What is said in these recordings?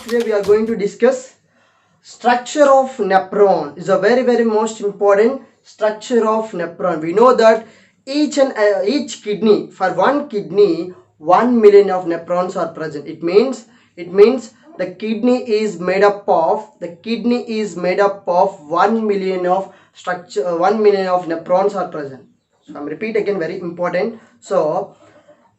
today we are going to discuss structure of nephron. Is a very most important structure of nephron. We know that each kidney, for one kidney 1 million of nephrons are present. It means the kidney is made up of 1 million of structure 1 million of nephrons are present. So I'm repeat again, very important. So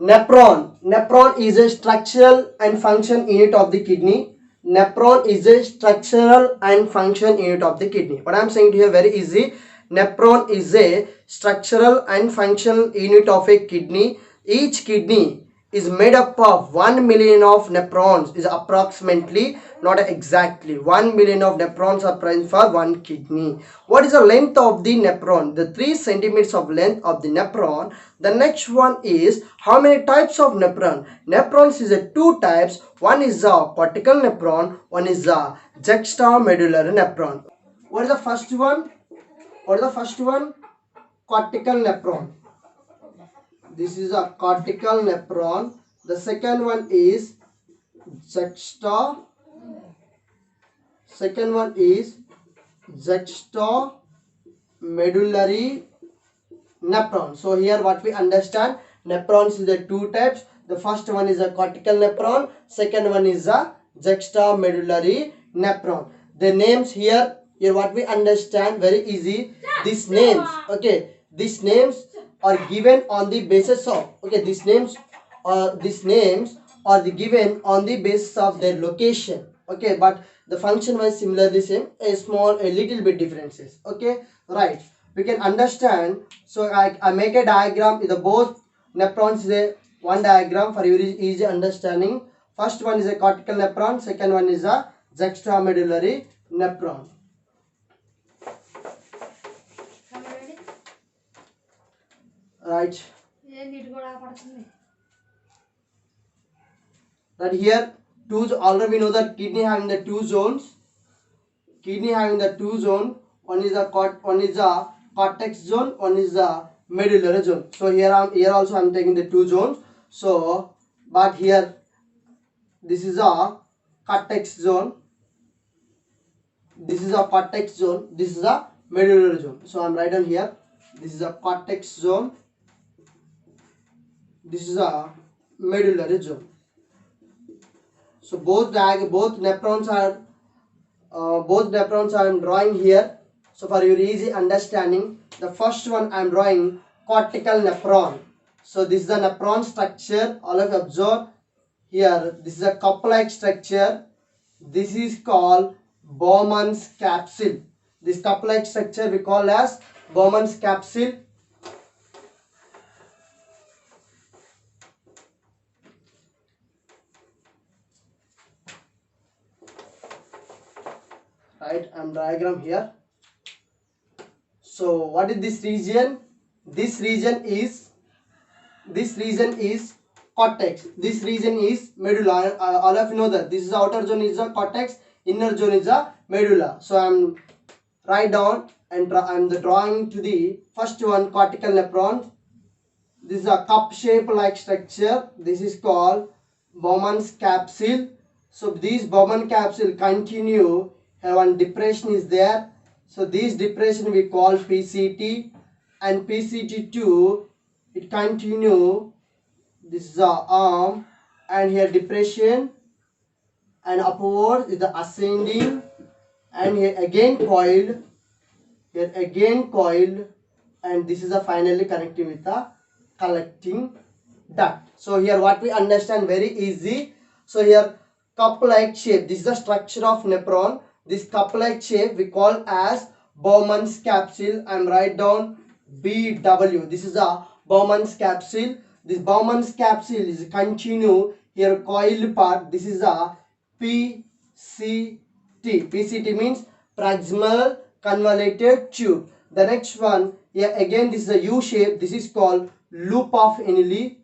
Nephron is a structural and function unit of the kidney. Nephron is a structural and function unit of the kidney. What I am saying here very easy. Nephron is a structural and function unit of a kidney. Each kidney is made up of 1 million of nephrons, is approximately, not exactly, 1 million of nephrons are present for one kidney. What is the length of the nephron? The 3 centimeters of length of the nephron. The next one is how many types of nephron? Nephrons is a 2 types. One is a cortical nephron, one is a juxtamedullary nephron. What is the first one? Cortical nephron. This is a cortical nephron. The second one is juxtamedullary nephron. So here what we understand, nephrons is the 2 types. The first one is a cortical nephron, second one is a juxtamedullary nephron. The names here what we understand very easy. These names are given on the basis of these names are given on the basis of their location, but the function was similarly same, a little bit differences, right? We can understand. So I make a diagram. The both nephrons is a one diagram for your easy understanding. First one is a cortical nephron, second one is a juxtamedullary nephron. Right. That here already we know that kidney having the two zones. One is a cortex zone, one is a medullary zone. So here also I'm taking the 2 zones. So but here this is a cortex zone, this is a medullary zone. So I'm writing here, this is a cortex zone, this is a medullary zone. So both nephrons are I'm drawing here. So for your easy understanding, the first one I'm drawing cortical nephron. So this is the nephron structure. All of you observe here. This is a cup-like structure. This is called Bowman's capsule. This cup-like structure we call as Bowman's capsule. Right, I'm diagram here. So what is this region? This region is cortex. This region is medulla. All of you know that this is the outer zone is a cortex, inner zone is a medulla. So I'm write down and I'm drawing to the first one, cortical nephron. This is a cup shape like structure. This is called Bowman's capsule. So these Bowman capsule continue. One depression is there. So this depression we call PCT, and PCT2 it continue. This is the arm, and here depression, and upward is the ascending, and here again coiled, and this is a finally connecting with the collecting duct. So here what we understand very easy. So here cup-like shape. This is the structure of nephron. This cup-like shape we call as Bowman's capsule. I am write down BW. This is a Bowman's capsule. This Bowman's capsule is continue here coiled part. This is a PCT. PCT means proximal convoluted tube. The next one here again, this is a U shape. This is called loop of Annealy.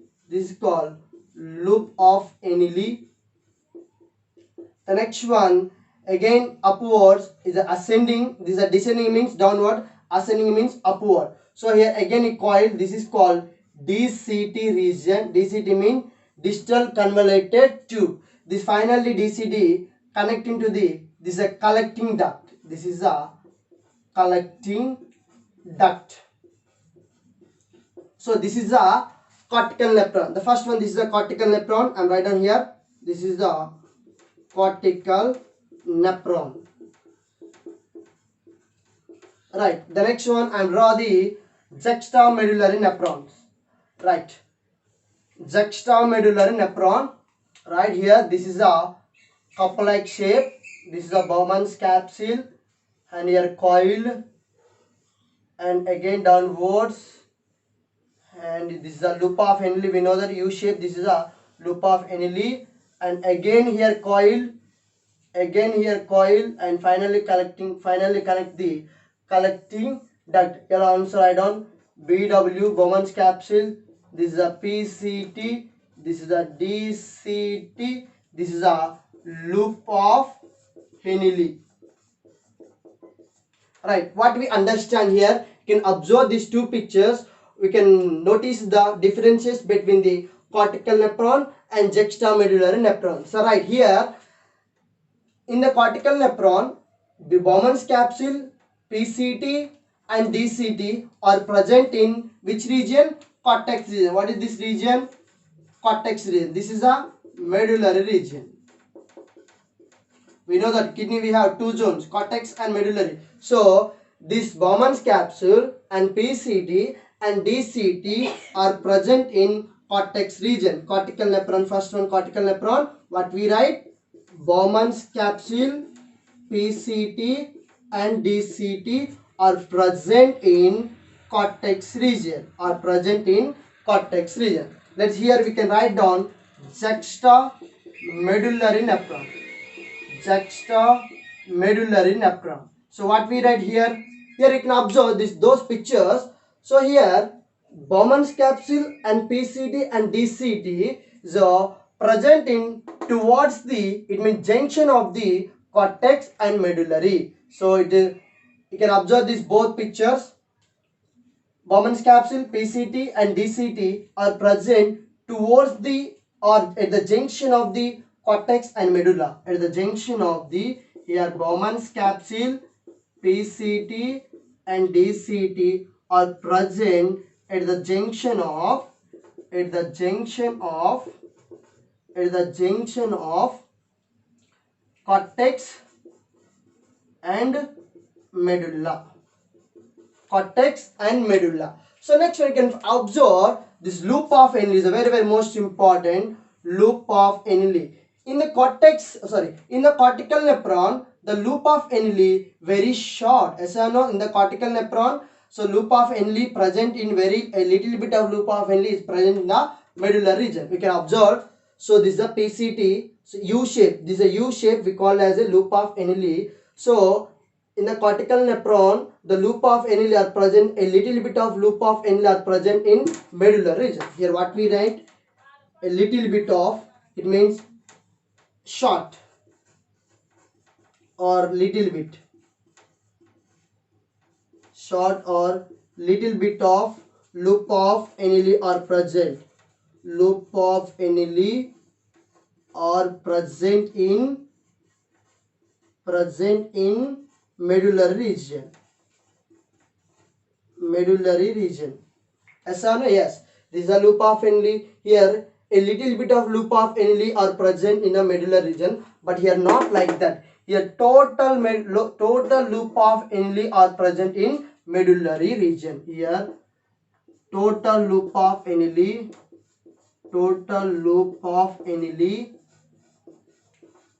The next one again upwards is a ascending. This is a descending means downward, ascending means upward. So here again a coil. This is called DCT region. DCT means distal convoluted tube. This finally DCT connecting to this is a collecting duct. This is a collecting duct. So this is a cortical nephron. The first one, this is a cortical nephron. I'm right on here. This is the cortical nephron. Right. The next one, I'm draw the juxtamedullary nephrons. Right. Juxtamedullary nephron. Right here, this is a cup-like shape. This is a Bowman's capsule, and here coil, and again downwards, and this is a loop of Henle. We know that U shape. This is a loop of Henle, and again here coil, again here coil, and finally connect the collecting duct. Here also write down BW, Bowman's capsule. This is a PCT. This is a DCT. This is a loop of Henle. Right, what we understand here, you can observe these two pictures. We can notice the differences between the cortical nephron and juxtamedullary nephron. So right here, in the cortical nephron, the Bowman's capsule, PCT and DCT are present in which region? Cortex region. What is this region? Cortex region. This is a medullary region. We know that kidney we have two zones, cortex and medullary. So this Bowman's capsule and PCT and DCT are present in cortex region. Cortical nephron, first one cortical nephron. What we write? Bowman's capsule, PCT and DCT are present in cortex region. Let's here we can write down juxtamedullary nephron. Juxtamedullary nephron. So what we write here? Here you can observe those pictures. So here Bowman's capsule and PCT and DCT is present in towards the, it means junction of the cortex and medullary. So it is, you can observe these both pictures. Bowman's capsule, PCT and DCT are present towards the or at the junction of the cortex and medulla. At the junction of the, here Bowman's capsule, PCT and DCT are present at the junction of cortex and medulla. So next we can observe this loop of Henle is a very most important loop of Henle. In the cortical nephron, the loop of Henle very short. As I know, in the cortical nephron, so loop of Henle present in a little bit of loop of Henle is present in the medullary region. We can observe. So this is a PCT. So U shape. This is a U shape. We call as a loop of Henle. So in the cortical nephron, the loop of Henle are present. A little bit of loop of Henle are present in medullary region. Here what we write? A little bit of. It means short or little bit. Short or little bit of loop of Henle are present. Loop of Henle are present in medullary region. Yes or no? Yes. This is a loop of Henle. Here a little bit of loop of Henle are present in a medullary region, but here not like that. Here total loop of Henle are present in medullary region. Here total loop of Henle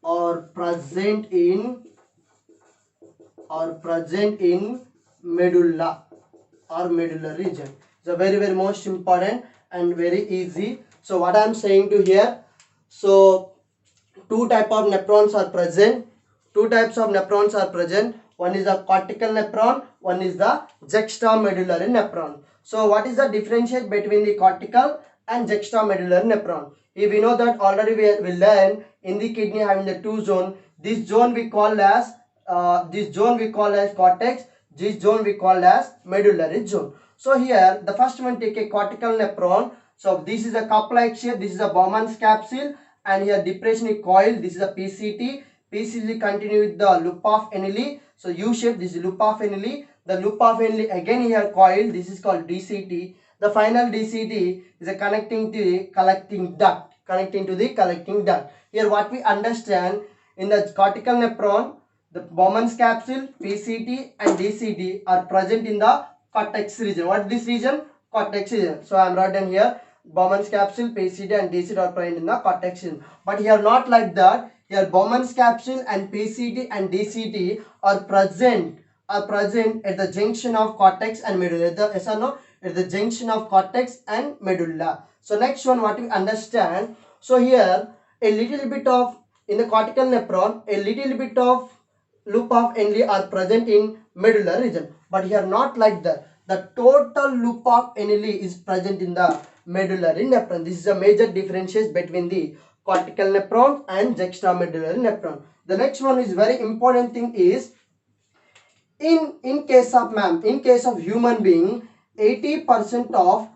are present in medulla or medullary region. It's a very most important and very easy. So what I am saying to here, so two types of nephrons are present. One is the cortical nephron, one is the juxtamedullary nephron. So what is the differentiate between the cortical and juxtamedullary nephron? If we know that already we learned in the kidney having the two zone. This zone we call as cortex. This zone we call as medullary zone. So here the first one take a cortical nephron. So this is a cup-like shape. This is a Bowman's capsule, and here depression is coil. This is a PCT. PCD continue with the loop of annealing. So U shape, this is loop of annealing. The loop of annealing again here coil, this is called DCT. The final DCT is a connecting to the collecting duct. Here what we understand, in the cortical nephron, the Bowman's capsule, PCT and DCT are present in the cortex region. What is this region? Cortex region. So I am writing here Bowman's capsule, PCT and DCT are present in the cortex region. But here not like that. Here Bowman's capsule and PCT and DCT are present at the junction of cortex and medulla. Yes or no? At the junction of cortex and medulla. So next one, what we understand. So here a little bit of, in the cortical nephron, a little bit of loop of annealing are present in medulla region. But here not like that. The total loop of annealing is present in the medullary nephron. This is a major differentiation between the cortical nephron and juxtamedullary nephron. The next one is very important thing is, in case of human being, 80% of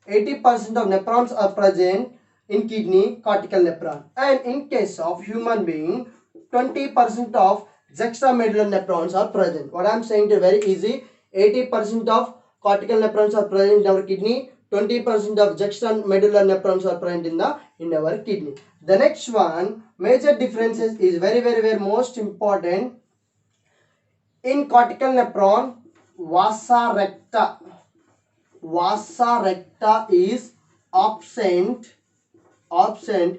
nephrons are present in kidney, cortical nephron, and in case of human being, 20% of juxtamedullary nephrons are present. What I am saying is very easy. 80% of cortical nephrons are present in our kidney, 20% of juxtamedullary nephrons are present in our kidney. The next one, major differences is very most important. In cortical nephron, vasa recta is absent.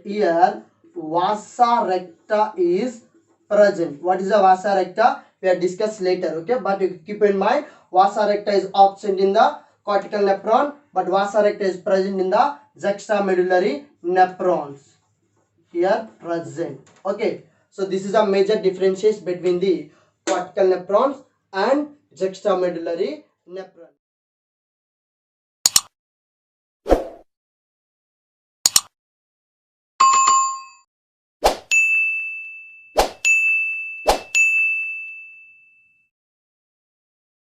Here vasa recta is present. What is the vasa recta? We are discussed later, okay? But you keep in mind, vasa recta is absent in the cortical nephron, but vasa recta is present in the juxtamedullary nephrons. Here present. Okay, so this is a major differentiation between the cortical nephrons and juxtamedullary nephron.